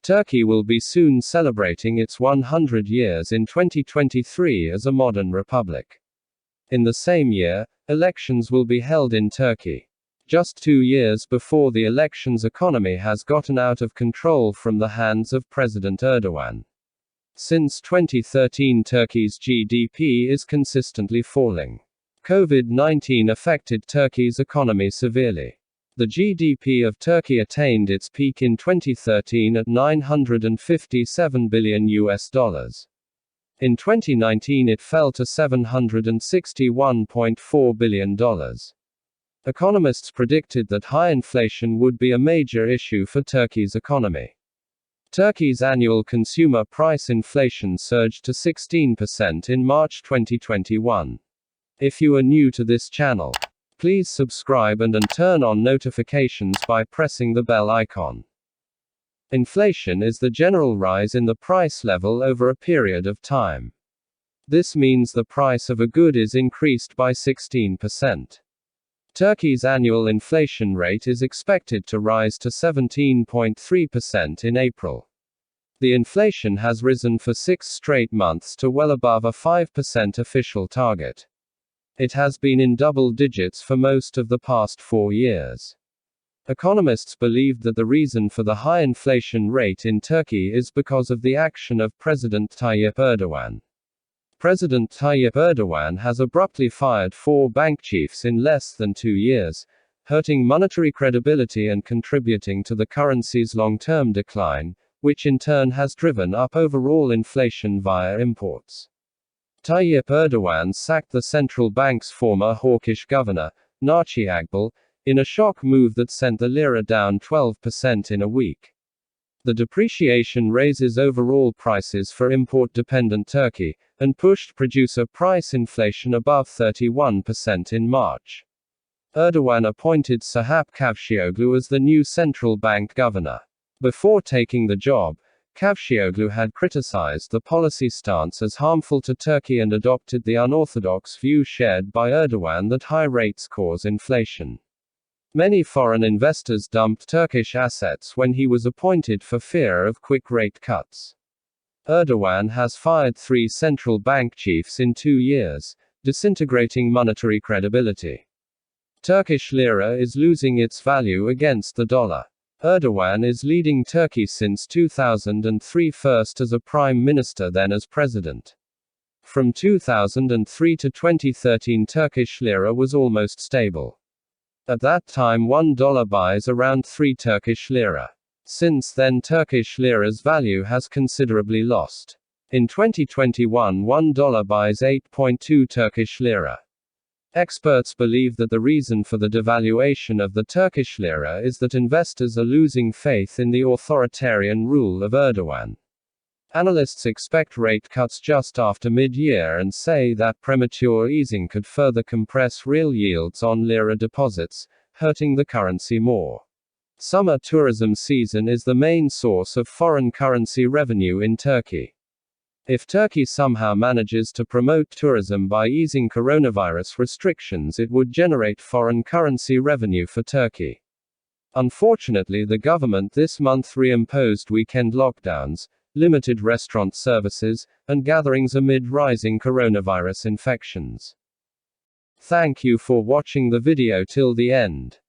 Turkey will be soon celebrating its 100 years in 2023 as a modern republic. In the same year, elections will be held in Turkey. Just 2 years before the elections, economy has gotten out of control from the hands of President Erdogan. Since 2013, Turkey's GDP is consistently falling. COVID-19 affected Turkey's economy severely. The GDP of Turkey attained its peak in 2013 at $957 billion. In 2019 it fell to $761.4 billion. Economists predicted that high inflation would be a major issue for Turkey's economy. Turkey's annual consumer price inflation surged to 16% in March 2021. If you are new to this channel, please subscribe and turn on notifications by pressing the bell icon. Inflation is the general rise in the price level over a period of time. This means the price of a good is increased by 16%. Turkey's annual inflation rate is expected to rise to 17.3% in April. The inflation has risen for 6 straight months to well above a 5% official target. It has been in double digits for most of the past 4 years. Economists believe that the reason for the high inflation rate in Turkey is because of the action of President Tayyip Erdoğan. President Tayyip Erdoğan has abruptly fired 4 bank chiefs in less than 2 years, hurting monetary credibility and contributing to the currency's long-term decline, which in turn has driven up overall inflation via imports. Tayyip Erdoğan sacked the central bank's former hawkish governor, Naci Ağbal, in a shock move that sent the lira down 12% in a week. The depreciation raises overall prices for import-dependent Turkey, and pushed producer price inflation above 31% in March. Erdogan appointed Serap Kavcıoğlu as the new central bank governor. Before taking the job, Kavcıoğlu had criticized the policy stance as harmful to Turkey and adopted the unorthodox view shared by Erdogan that high rates cause inflation. Many foreign investors dumped Turkish assets when he was appointed for fear of quick rate cuts. Erdogan has fired 3 central bank chiefs in 2 years, disintegrating monetary credibility. Turkish lira is losing its value against the dollar. Erdogan is leading Turkey since 2003, first as a prime minister then as president. From 2003 to 2013, Turkish lira was almost stable. At that time $1 buys around 3 Turkish lira. Since then Turkish lira's value has considerably lost. In 2021 $1 buys 8.2 Turkish lira. Experts believe that the reason for the devaluation of the Turkish lira is that investors are losing faith in the authoritarian rule of Erdogan. Analysts expect rate cuts just after mid-year and say that premature easing could further compress real yields on lira deposits, hurting the currency more. Summer tourism season is the main source of foreign currency revenue in Turkey. If Turkey somehow manages to promote tourism by easing coronavirus restrictions, it would generate foreign currency revenue for Turkey. Unfortunately, the government this month reimposed weekend lockdowns, limited restaurant services, and gatherings amid rising coronavirus infections. Thank you for watching the video till the end.